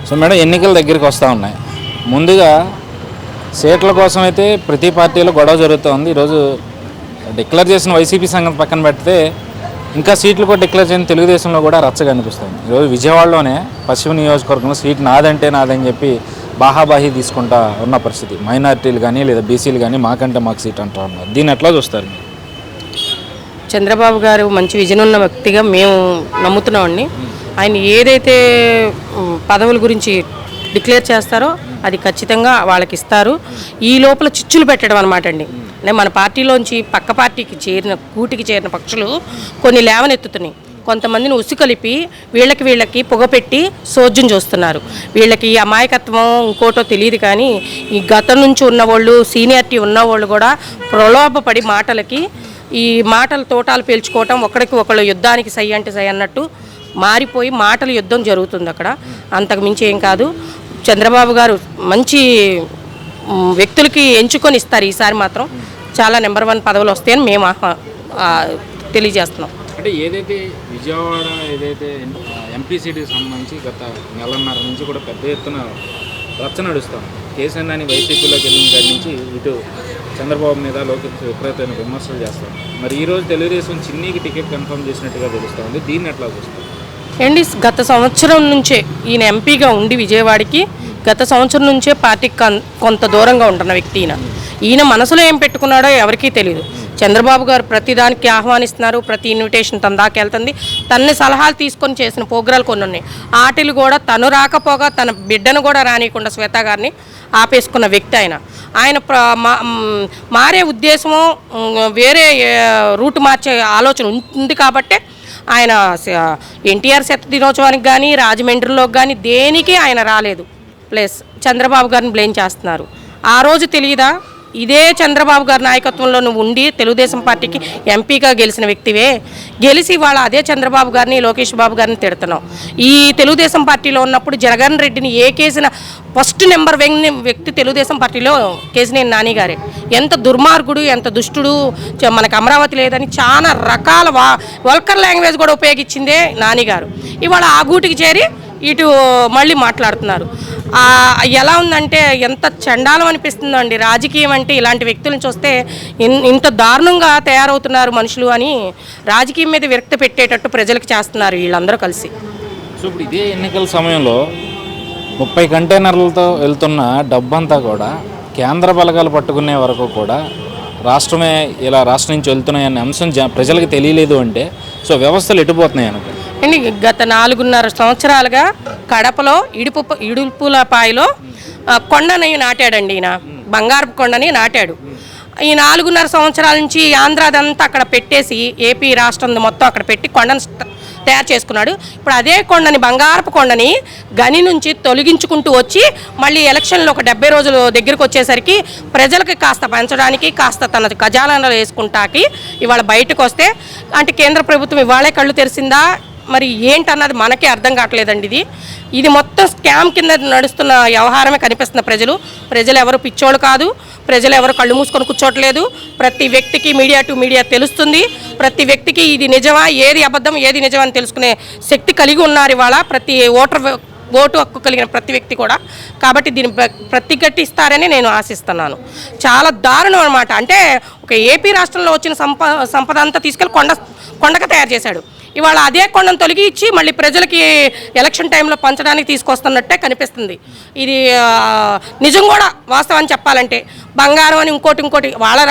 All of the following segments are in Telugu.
సో మేడం, ఎన్నికల దగ్గరికి వస్తూ ఉన్నాయి. ముందుగా సీట్ల కోసం అయితే ప్రతి పార్టీలో గొడవ జరుగుతూ ఉంది. ఈరోజు డిక్లేర్ చేసిన వైసీపీ సంగతి పక్కన పెడితే ఇంకా సీట్లు కూడా డిక్లేర్ చేయని తెలుగుదేశంలో కూడా రచ్చగా అనిపిస్తుంది. ఈరోజు విజయవాడలోనే పశ్చిమ నియోజకవర్గంలో సీట్ నాదంటే నాదని చెప్పి బాహాబాహి తీసుకుంటా ఉన్న పరిస్థితి. మైనారిటీలు కానీ లేదా బీసీలు కానీ మాకంటే మాకు సీట్ అంటూ ఉన్నారు. దీన్ని ఎట్లా చూస్తారు? చంద్రబాబు గారు మంచి విజన్ ఉన్న వ్యక్తిగా మేము నమ్ముతున్నామండి. ఆయన ఏదైతే పదవుల గురించి డిక్లేర్ చేస్తారో అది ఖచ్చితంగా వాళ్ళకి ఇస్తారు. ఈ లోపల చిచ్చులు పెట్టడం అనమాట అండి. మన పార్టీలోంచి పక్క పార్టీకి కూటికి చేరిన పక్షులు కొన్ని లేవనెత్తుతున్నాయి. కొంతమందిని ఉసుకలిపి వీళ్ళకి పొగపెట్టి సోద్యం చూస్తున్నారు. వీళ్ళకి ఈ అమాయకత్వం ఇంకోటో తెలియదు, కానీ ఈ గతం నుంచి ఉన్నవాళ్ళు, సీనియారిటీ ఉన్నవాళ్ళు కూడా ప్రలోభపడి మాటలకి ఈ మాటల తోటాలు పేల్చుకోవటం, ఒకరికి ఒకళ్ళు యుద్ధానికి సై అంటే సై అన్నట్టు మారిపోయి మాటల యుద్ధం జరుగుతుంది అక్కడ. అంతకు మించి ఏం కాదు. చంద్రబాబు గారు మంచి వ్యక్తులకి ఎంచుకొని ఇస్తారు. ఈసారి మాత్రం చాలా నెంబర్ 1 పదవులు వస్తాయని మేము తెలియజేస్తున్నాం. అంటే ఏదైతే విజయవాడ ఎంపీ సీటుకి సంబంధించి గత నెలన్నర నుంచి కూడా పెద్ద ఎత్తున రచ్చ నడుస్తాం. కేసీఆర్ నాని వైసీపీలోకి వెళ్ళిన కాడి నుంచి ఇటు చంద్రబాబు మీద లోకేష్ విపరీతమైన విమర్శలు చేస్తారు. మరి ఈరోజు తెలుగుదేశం చిన్నీకి టికెట్ కన్ఫర్మ్ చేసినట్టుగా తెలుస్తుంది. దీన్ని ఎట్లా చూస్తారు? ఏంటి, గత సంవత్సరం నుంచే ఈయన ఎంపీగా ఉండి విజయవాడకి గత సంవత్సరం నుంచే పార్టీకి కొంత దూరంగా ఉంటున్న వ్యక్తి ఈయన మనసులో ఏం పెట్టుకున్నాడో ఎవరికీ తెలియదు. చంద్రబాబు గారు ప్రతిదానికి ఆహ్వానిస్తున్నారు. ప్రతి ఇన్విటేషన్ తన దాకా వెళ్తుంది. తన్ని సలహాలు తీసుకొని చేసిన ప్రోగ్రాలు కొన్ని ఉన్నాయి. ఆటలు కూడా తను రాకపోగా తన బిడ్డను కూడా రానియకుండా శ్వేత గారిని ఆపేసుకున్న వ్యక్తి ఆయన మారే ఉద్దేశము, వేరే రూట్ మార్చే ఆలోచన ఉంది కాబట్టే ఆయన ఎన్టీఆర్ శత దినోత్సవానికి కానీ రాజమండ్రిలోకి కానీ దేనికి ఆయన రాలేదు. ప్లస్ చంద్రబాబు గారిని బ్లేమ్ చేస్తున్నారు. ఆ రోజు తెలియదా, ఇదే చంద్రబాబు గారి నాయకత్వంలో నువ్వు ఉండి తెలుగుదేశం పార్టీకి ఎంపీగా గెలిచిన వ్యక్తివే, గెలిచి వాళ్ళ అదే చంద్రబాబు గారిని లోకేష్ బాబు గారిని తిడుతున్నావు. ఈ తెలుగుదేశం పార్టీలో ఉన్నప్పుడు జగన్ రెడ్డిని ఏ కేసిన ఫస్ట్ నెంబర్ 1 వ్యక్తి తెలుగుదేశం పార్టీలో కేసినేని నాని గారే. ఎంత దుర్మార్గుడు, ఎంత దుష్టుడు, మనకు అమరావతి లేదని చాలా రకాల వల్కర్ లాంగ్వేజ్ కూడా ఉపయోగించిందే నాని గారు. ఇవాళ ఆ గూటికి చేరి ఇటు మళ్ళీ మాట్లాడుతున్నారు. ఎలా ఉందంటే ఎంత చండాలం అనిపిస్తుందో అండి. రాజకీయం అంటే ఇలాంటి వ్యక్తులను చూస్తే ఇంత దారుణంగా తయారవుతున్నారు మనుషులు అని రాజకీయం మీద విరక్తి పెట్టేటట్టు ప్రజలకు చేస్తున్నారు వీళ్ళందరూ కలిసి. సో ఇప్పుడు ఇదే ఎన్నికల సమయంలో 30 కంటైనర్లతో వెళ్తున్న డబ్బంతా కూడా కేంద్ర బలగాలు పట్టుకునే వరకు కూడా రాష్ట్రం నుంచి వెళ్తున్నాయనే అంశం ప్రజలకు తెలియలేదు అంటే సో వ్యవస్థలు ఎటుపోతున్నాయి అనుకో. అండి, గత 4.5 సంవత్సరాలుగా కడపలో ఇడుపులపాయలో కొండని నాటాడండి. ఈయన బంగారపు కొండని నాటాడు. ఈ 4.5 సంవత్సరాల నుంచి ఆంధ్రాదంతా అక్కడ పెట్టేసి ఏపీ రాష్ట్రం మొత్తం అక్కడ పెట్టి కొండను తయారు చేసుకున్నాడు. ఇప్పుడు అదే కొండని, బంగారపు కొండని గని నుంచి తొలగించుకుంటూ వచ్చి మళ్ళీ ఎలక్షన్లో ఒక 70 రోజులు దగ్గరికి వచ్చేసరికి ప్రజలకి కాస్త పెంచడానికి, కాస్త తన ఖజానాలో వేసుకుంటాకి ఇవాళ బయటకు వస్తే అంటే కేంద్ర ప్రభుత్వం ఇవాళే కళ్ళు తెరిసిందా మరి ఏంటన్నది మనకే అర్థం కావట్లేదండి. ఇది మొత్తం స్కామ్ కింద నడుస్తున్న వ్యవహారమే కనిపిస్తున్న ప్రజలు ఎవరు పిచ్చోళ్ళు కాదు. ప్రజలు ఎవరు కళ్ళు మూసుకొని కూర్చోట్లేదు. ప్రతి వ్యక్తికి మీడియా టు మీడియా తెలుస్తుంది. ప్రతి వ్యక్తికి ఇది నిజమా, ఏది అబద్ధం, ఏది నిజం అని తెలుసుకునే శక్తి కలిగి ఉన్నారు ఇవాళ ప్రతి ఓటు హక్కు కలిగిన ప్రతి వ్యక్తి కూడా. కాబట్టి దీన్ని ప్రతిఘటిస్తారని నేను ఆశిస్తున్నాను. చాలా దారుణం అనమాట. అంటే ఒక ఏపీ రాష్ట్రంలో వచ్చిన సంపద అంతా తీసుకెళ్ళి కొండగా తయారు చేశాడు. ఇవాళ అదే కొండను తొలగి ఇచ్చి మళ్ళీ ప్రజలకి ఎలక్షన్ టైంలో పంచడానికి తీసుకొస్తున్నట్టే కనిపిస్తుంది. ఇది నిజం కూడా వాస్తవాన్ని చెప్పాలంటే. బంగారం అని ఇంకోటి వాళ్ళ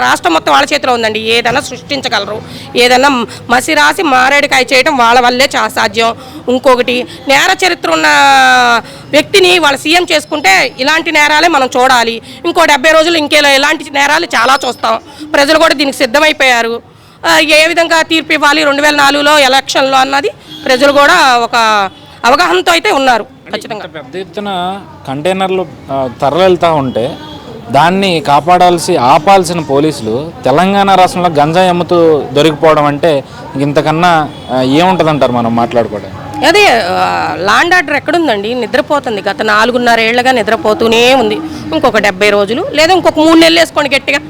రాష్ట్రం మొత్తం వాళ్ళ చేతిలో ఉందండి. ఏదైనా సృష్టించగలరు. ఏదైనా మసి రాసి మారేడుకాయ చేయడం వాళ్ళ వల్లే సాధ్యం. ఇంకొకటి, నేర చరిత్ర ఉన్న వ్యక్తిని వాళ్ళ సీఎం చేసుకుంటే ఇలాంటి నేరాలే మనం చూడాలి. ఇంకో 70 రోజులు ఇలాంటి నేరాలు చాలా చూస్తాం. ప్రజలు కూడా దీనికి సిద్ధమైపోయారు. ఏ విధంగా తీర్పు ఇవ్వాలి 2004లో ఎలక్షన్లో అన్నది ప్రజలు కూడా ఒక అవగాహనతో అయితే ఉన్నారు. ఖచ్చితంగా పెద్ద ఎత్తున కంటైనర్లు తరలివెళ్తూ ఉంటే దాన్ని ఆపాల్సిన పోలీసులు తెలంగాణ రాష్ట్రంలో గంజాయి అమ్ముతూ దొరికిపోవడం అంటే ఇంతకన్నా ఏముంటుంది అంటారు మనం మాట్లాడుకోవడం? అదే లాండ్ ఆర్డర్ ఎక్కడుందండి? నిద్రపోతుంది. గత 4.5 ఏళ్లుగా నిద్రపోతూనే ఉంది. ఇంకొక 70 రోజులు లేదా ఇంకొక 3 నెలలు వేసుకోండి, గట్టిగా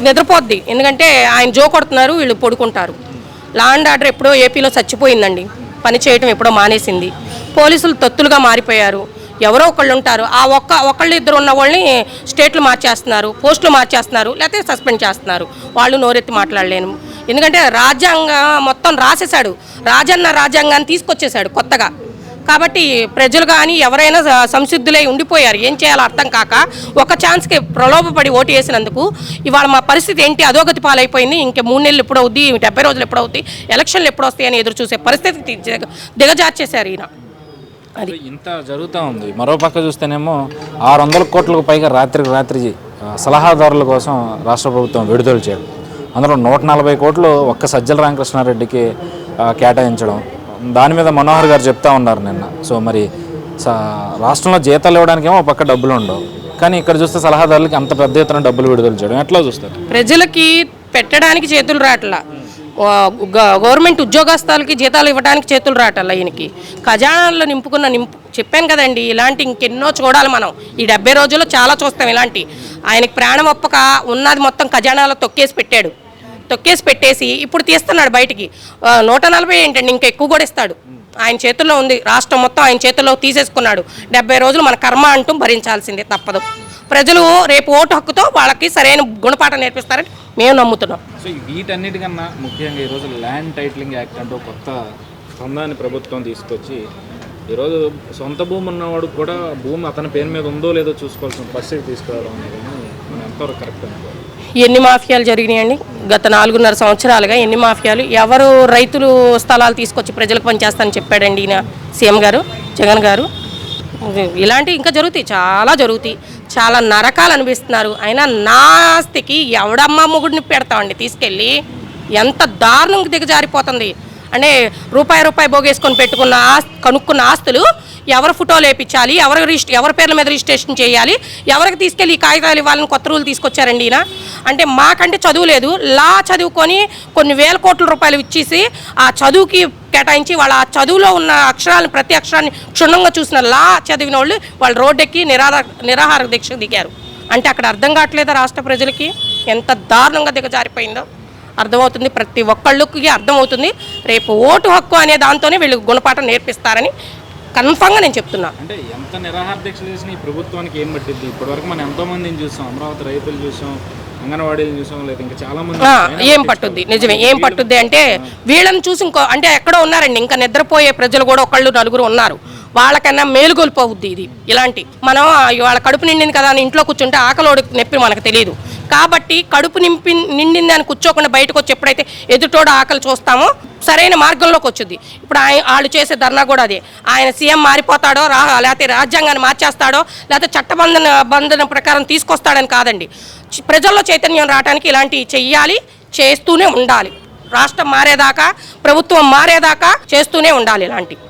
నిద్రపోద్ది. ఎందుకంటే ఆయన జో కొడుతున్నారు, వీళ్ళు పడుకుంటారు. లాండ్ ఆర్డర్ ఎప్పుడో ఏపీలో చచ్చిపోయిందండి. పని చేయటం ఎప్పుడో మానేసింది. పోలీసులు తొత్తులుగా మారిపోయారు. ఎవరో ఒకళ్ళు ఉంటారు, ఆ ఒకళ్ళు ఇద్దరు ఉన్న వాళ్ళని స్టేట్లు మార్చేస్తున్నారు, పోస్టులు మార్చేస్తున్నారు, లేకపోతే సస్పెండ్ చేస్తున్నారు. వాళ్ళు నోరెత్తి మాట్లాడలేను. ఎందుకంటే రాజ్యాంగం మొత్తం రాసేశాడు, రాజ్యాంగాన్ని తీసుకొచ్చేసాడు కొత్తగా. కాబట్టి ప్రజలు కానీ ఎవరైనా సంసిద్ధులై ఉండిపోయారు. ఏం చేయాలో అర్థం కాక ఒక ఛాన్స్కి ప్రలోభపడి ఓటు వేసినందుకు ఇవాళ మా పరిస్థితి ఏంటి, అధోగతి పాలైపోయింది. ఇంక 3 నెలలు ఎప్పుడవుద్ది, 70 రోజులు ఎప్పుడవుతాయి, ఎలక్షన్లు ఎప్పుడు వస్తాయని ఎదురు చూసే పరిస్థితి దిగజార్చేశారు ఈయన. అది ఇంత జరుగుతూ ఉంది. మరో పక్క చూస్తేనేమో 600 కోట్లకు పైగా రాత్రి సలహాదారుల కోసం రాష్ట్ర ప్రభుత్వం విడుదల చేయడం, అందులో 140 కోట్లు ఒక్క సజ్జల రామకృష్ణారెడ్డికి కేటాయించడం. దాని మీద మనోహర్ గారు చెప్తా ఉన్నారు నిన్న. సో మరి రాష్ట్రంలో జీతాలు ఇవ్వడానికేమో ఒక పక్క డబ్బులు ఉండవు, కానీ ఇక్కడ చూస్తే సలహాదారులకి అంత పెద్ద ఎత్తున డబ్బులు విడుదల చేయడం ఎట్లా చూస్తారు? ప్రజలకి పెట్టడానికి చేతులు రావట్లా, గవర్నమెంట్ ఉద్యోగస్తులకి జీతాలు ఇవ్వడానికి చేతులు రావట్లా. ఈయనకి ఖజానాల్లో చెప్పాను కదండి, ఇలాంటి ఇంకెన్నో చూడాలి మనం. ఈ 70 రోజుల్లో చాలా చూస్తాం ఇలాంటి. ఆయనకి ప్రాణం ఒప్పక ఉన్నది మొత్తం ఖజానాలో తొక్కేసి పెట్టేసి ఇప్పుడు తీస్తున్నాడు బయటికి. 140 ఏంటండి, ఇంకా ఎక్కువ కూడా ఇస్తాడు. ఆయన చేతుల్లో ఉంది, రాష్ట్రం మొత్తం ఆయన చేతుల్లో తీసేసుకున్నాడు. 70 రోజులు మన కర్మ అంటూ భరించాల్సిందే, తప్పదు. ప్రజలు రేపు ఓటు హక్కుతో వాళ్ళకి సరైన గుణపాఠం నేర్పిస్తారని మేము నమ్ముతున్నాం. సో వీటన్నిటికన్నా ముఖ్యంగా ఈరోజు ల్యాండ్ టైటిలింగ్ యాక్ట్ అంటూ కొత్త సందాన్ని ప్రభుత్వం తీసుకొచ్చి ఈరోజు సొంత భూమి ఉన్నవాడు కూడా భూమి అతని పేరు మీద ఉందో లేదో చూసుకోవాల్సిన పరిస్థితి తీసుకురావడం అనేది మనం ఎంతవరకు కరెక్ట్ అనుకోవాలి? ఎన్ని మాఫియాలు జరిగినాయండి గత 4.5 సంవత్సరాలుగా? ఎన్ని మాఫియాలు? ఎవరు రైతులు స్థలాలు తీసుకొచ్చి ప్రజలకు పనిచేస్తానని చెప్పాడండి ఈయన సీఎం గారు, జగన్ గారు? ఇలాంటివి ఇంకా జరుగుతాయి, చాలా జరుగుతాయి. చాలా నరకాలు అనిపిస్తున్నారు. అయినా నా ఆస్తికి ఎవడమ్మ మొగుడిని పెడతామండి తీసుకెళ్ళి? ఎంత దారుణం దిగజారిపోతుంది అంటే రూపాయి బోగేసుకొని కనుక్కున్న ఆస్తులు ఎవరు ఫోటోలు వేయించాలి, ఎవరి పేర్ల మీద రిజిస్ట్రేషన్ చేయాలి, ఎవరికి తీసుకెళ్ళి ఈ కాగితాలు ఇవ్వాలని కొత్త రూల్ తీసుకొచ్చారండి ఈయన. అంటే మాకంటే చదువు లేదు, లా చదువుకొని కొన్ని వేల కోట్ల రూపాయలు ఇచ్చేసి ఆ చదువుకి కేటాయించి వాళ్ళ ఆ చదువులో ఉన్న అక్షరాలను ప్రతి అక్షరాన్ని క్షుణ్ణంగా చూసిన లా చదివిన వాళ్ళు రోడ్డెక్కి నిరాహార దీక్ష దిగారు. అంటే అక్కడ అర్థం కావట్లేదా రాష్ట్ర ప్రజలకి ఎంత దారుణంగా దిగజారిపోయిందో? అర్థమవుతుంది, ప్రతి ఒక్కళ్ళకి అర్థమవుతుంది. రేపు ఓటు హక్కు అనే దాంతోనే వీళ్ళకి గుణపాఠం నేర్పిస్తారని కన్ఫామ్గా నేను చెప్తున్నా. అంటే ఎంత నిరాహార దీక్ష చేసిన ఈ ప్రభుత్వానికి ఏం పట్టింది? ఇప్పటివరకు మనం ఎంతో మందిని చూసాం, అమరావతి రైతులు చూసాం, అంగన్వాడీలు చూసాం, లేదా ఇంకా చాలా మంది. ఏం పట్టుద్ది? నిజమే, ఏం పట్టుద్ది అంటే వీళ్ళని చూసి అంటే ఎక్కడో ఉన్నారండి, ఇంకా నిద్రపోయే ప్రజలు కూడా 1-2 ఉన్నారు. వాళ్ళకన్నా మేలుగొల్పోవద్ది ఇది. ఇలాంటి మనం వాళ్ళ కడుపు నిండింది కదా అని ఇంట్లో కూర్చుంటే ఆకలోడు నొప్పి మనకు తెలియదు. కాబట్టి కడుపు నిండింది అని కూర్చోకుండా బయటకు వచ్చి ఎప్పుడైతే ఎదుటోడు ఆకలి చూస్తామో సరైన మార్గంలోకి వచ్చింది. ఇప్పుడు వాళ్ళు చేసే ధర్నా కూడా అదే. ఆయన సీఎం మారిపోతాడో లేకపోతే రాజ్యాంగాన్ని మార్చేస్తాడో లేకపోతే చట్టబంధన ప్రకారం తీసుకొస్తాడని కాదండి. ప్రజల్లో చైతన్యం రావడానికి ఇలాంటివి చెయ్యాలి, చేస్తూనే ఉండాలి. రాష్ట్రం మారేదాకా, ప్రభుత్వం మారేదాకా చేస్తూనే ఉండాలి ఇలాంటివి.